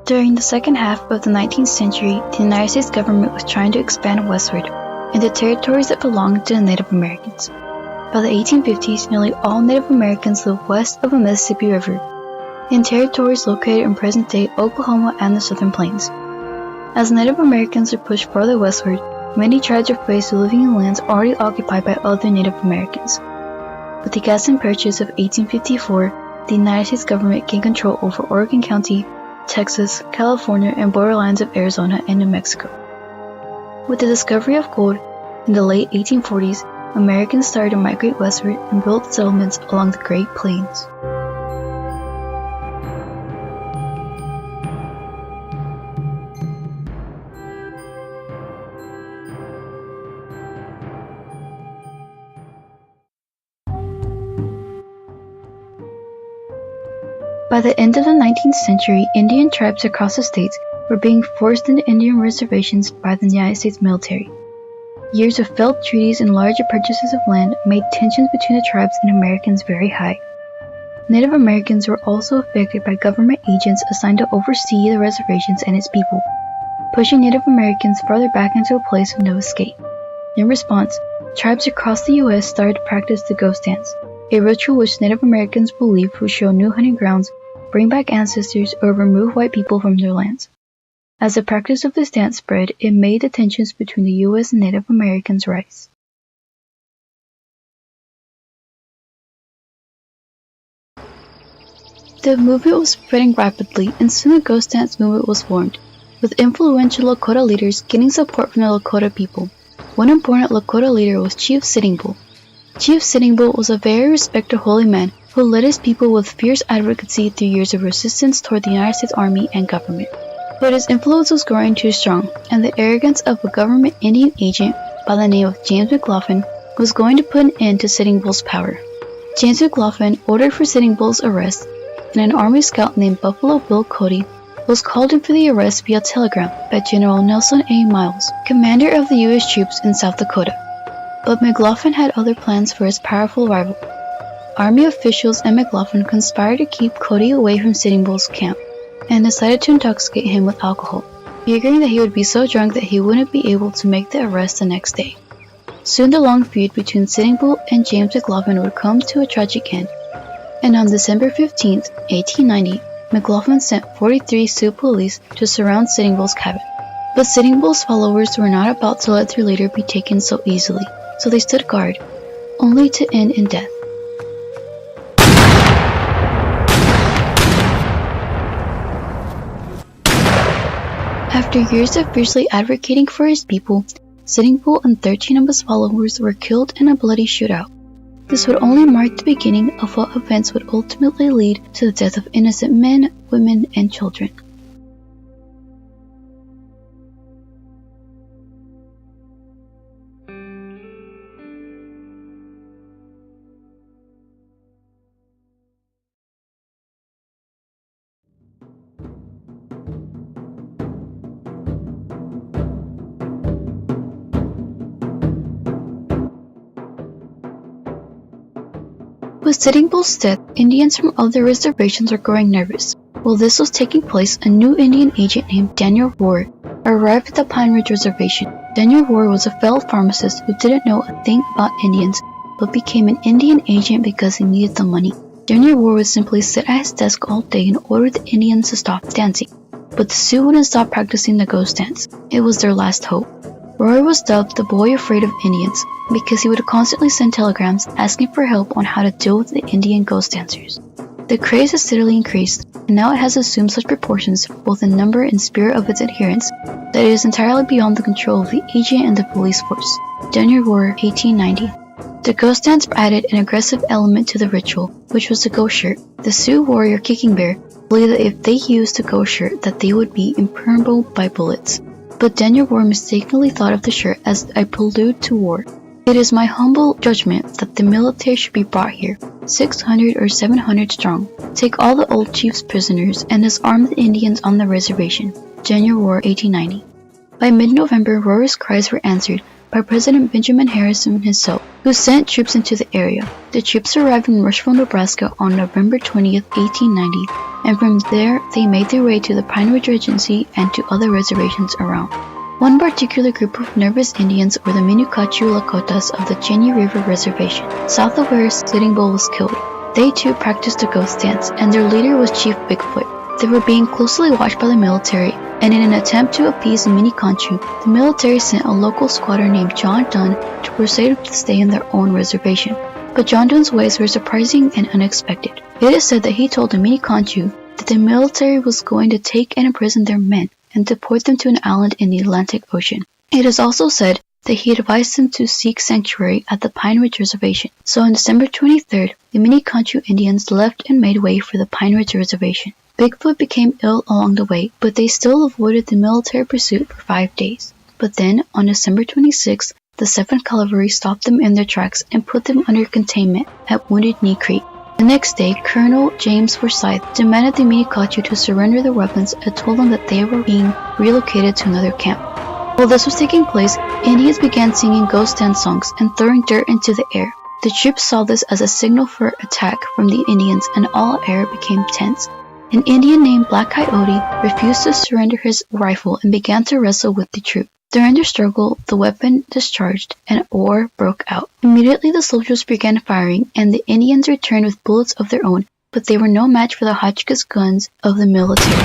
During the second half of the 19th century, the United States government was trying to expand westward into territories that belonged to the Native Americans. By the 1850s, nearly all Native Americans lived west of the Mississippi River, in territories located in present-day Oklahoma and the Southern Plains. As Native Americans are pushed farther westward, many tribes are faced with living in lands already occupied by other Native Americans. With the Gadsden Purchase of 1854, the United States government gained control over Oregon County, Texas, California, and borderlands of Arizona and New Mexico. With the discovery of gold in the late 1840s, Americans started to migrate westward and build settlements along the Great Plains. By the end of the 19th century, Indian tribes across the states were being forced into Indian reservations by the United States military. Years of failed treaties and larger purchases of land made tensions between the tribes and Americans very high. Native Americans were also affected by government agents assigned to oversee the reservations and its people, pushing Native Americans farther back into a place of no escape. In response, tribes across the U.S. started to practice the ghost dance, a ritual which Native Americans believed would show new hunting grounds, bring back ancestors, or remove white people from their lands. As the practice of this dance spread, it made the tensions between the U.S. and Native Americans rise. The movement was spreading rapidly, and soon the ghost dance movement was formed, with influential Lakota leaders getting support from the Lakota people. One important Lakota leader was Chief Sitting Bull. Chief Sitting Bull was a very respected holy man who led his people with fierce advocacy through years of resistance toward the United States Army and government. But his influence was growing too strong, and the arrogance of a government Indian agent by the name of James McLaughlin was going to put an end to Sitting Bull's power. James McLaughlin ordered for Sitting Bull's arrest, and an Army scout named Buffalo Bill Cody was called in for the arrest via telegram by General Nelson A. Miles, commander of the U.S. troops in South Dakota. But McLaughlin had other plans for his powerful rival. Army officials and McLaughlin conspired to keep Cody away from Sitting Bull's camp, and decided to intoxicate him with alcohol, figuring that he would be so drunk that he wouldn't be able to make the arrest the next day. Soon the long feud between Sitting Bull and James McLaughlin would come to a tragic end, and on December 15, 1890, McLaughlin sent 43 Sioux police to surround Sitting Bull's cabin. But Sitting Bull's followers were not about to let their leader be taken so easily, so they stood guard, only to end in death. After years of fiercely advocating for his people, Sitting Bull and 13 of his followers were killed in a bloody shootout. This would only mark the beginning of what events would ultimately lead to the death of innocent men, women, and children. With Sitting Bull's death, Indians from other reservations were growing nervous. While this was taking place, a new Indian agent named Daniel Rohr arrived at the Pine Ridge Reservation. Daniel Rohr was a failed pharmacist who didn't know a thing about Indians, but became an Indian agent because he needed the money. Daniel Rohr would simply sit at his desk all day and order the Indians to stop dancing, but the Sioux wouldn't stop practicing the ghost dance. It was their last hope. Rohr was dubbed the Boy Afraid of Indians because he would constantly send telegrams asking for help on how to deal with the Indian ghost dancers. The craze has steadily increased, and now it has assumed such proportions, both in number and spirit of its adherents, that it is entirely beyond the control of the agent and the police force. Daniel Rohr, 1890. The ghost dance added an aggressive element to the ritual, which was the ghost shirt. The Sioux warrior Kicking Bear believed that if they used the ghost shirt that they would be impermeable by bullets. But Daniel Rohr mistakenly thought of the shirt as a prelude to war. It is my humble judgment that the military should be brought here, 600 or 700 strong. Take all the old chiefs prisoners and disarm the Indians on the reservation. Daniel Rohr, 1890. By mid-November, Rohr's cries were answered by President Benjamin Harrison himself, who sent troops into the area. The troops arrived in Rushville, Nebraska on November 20th, 1890, and from there they made their way to the Pine Ridge Regency and to other reservations around. One particular group of nervous Indians were the Minukachu Lakotas of the Cheney River Reservation, south of where Sitting Bull was killed. They too practiced the ghost dance, and their leader was Chief Bigfoot. They were being closely watched by the military, and in an attempt to appease the Miniconchu, the military sent a local squatter named John Dunn to persuade to stay in their own reservation. But John Dunn's ways were surprising and unexpected. It is said that he told the Miniconchu that the military was going to take and imprison their men and deport them to an island in the Atlantic Ocean. It is also said that he advised them to seek sanctuary at the Pine Ridge Reservation. So on December 23rd, the Miniconchu Indians left and made way for the Pine Ridge Reservation. Bigfoot became ill along the way, but they still avoided the military pursuit for 5 days. But then, on December 26th, the 7th Cavalry stopped them in their tracks and put them under containment at Wounded Knee Creek. The next day, Colonel James Forsyth demanded the Miniconchu to surrender their weapons and told them that they were being relocated to another camp. While this was taking place, Indians began singing ghost dance songs and throwing dirt into the air. The troops saw this as a signal for attack from the Indians, and all air became tense. An Indian named Black Coyote refused to surrender his rifle and began to wrestle with the troop. During their struggle, the weapon discharged and war broke out. Immediately the soldiers began firing, and the Indians returned with bullets of their own, but they were no match for the Hotchkiss guns of the military.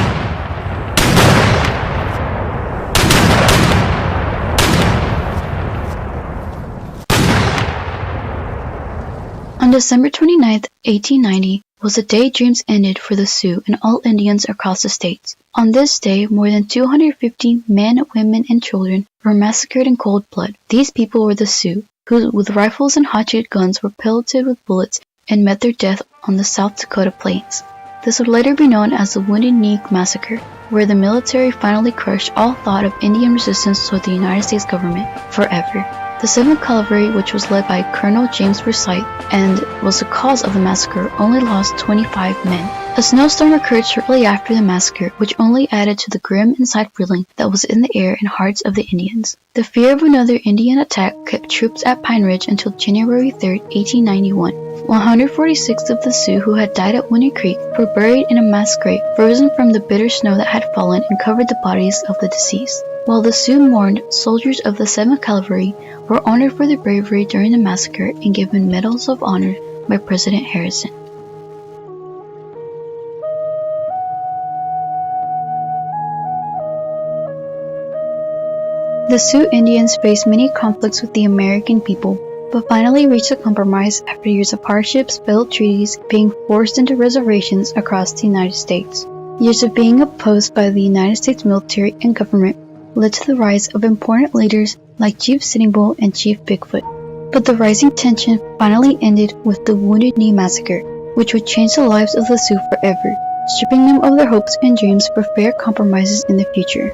On December 29, 1890, was the day dreams ended for the Sioux and all Indians across the states. On this day, more than 250 men, women, and children were massacred in cold blood. These people were the Sioux, who with rifles and hatchet guns were pelleted with bullets and met their death on the South Dakota plains. This would later be known as the Wounded Knee Massacre, where the military finally crushed all thought of Indian resistance to the United States government forever. The 7th Cavalry, which was led by Colonel James Forsyth and was the cause of the massacre, only lost 25 men. A snowstorm occurred shortly after the massacre, which only added to the grim inside feeling that was in the air and hearts of the Indians. The fear of another Indian attack kept troops at Pine Ridge until January 3, 1891. 146 of the Sioux who had died at Wounded Creek were buried in a mass grave frozen from the bitter snow that had fallen and covered the bodies of the deceased. While the Sioux mourned, soldiers of the 7th Cavalry were honored for their bravery during the massacre and given medals of honor by President Harrison. The Sioux Indians faced many conflicts with the American people, but finally reached a compromise after years of hardships, failed treaties, being forced into reservations across the United States. Years of being opposed by the United States military and government led to the rise of important leaders like Chief Sitting Bull and Chief Bigfoot. But the rising tension finally ended with the Wounded Knee Massacre, which would change the lives of the Sioux forever, stripping them of their hopes and dreams for fair compromises in the future.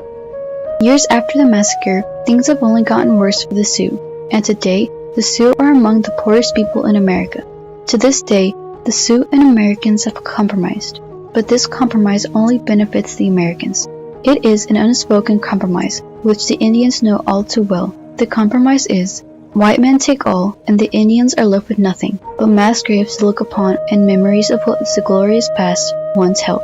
Years after the massacre, things have only gotten worse for the Sioux, and today, the Sioux are among the poorest people in America. To this day, the Sioux and Americans have compromised, but this compromise only benefits the Americans. It is an unspoken compromise, which the Indians know all too well. The compromise is, white men take all, and the Indians are left with nothing, but mass graves to look upon and memories of what the glorious past once held.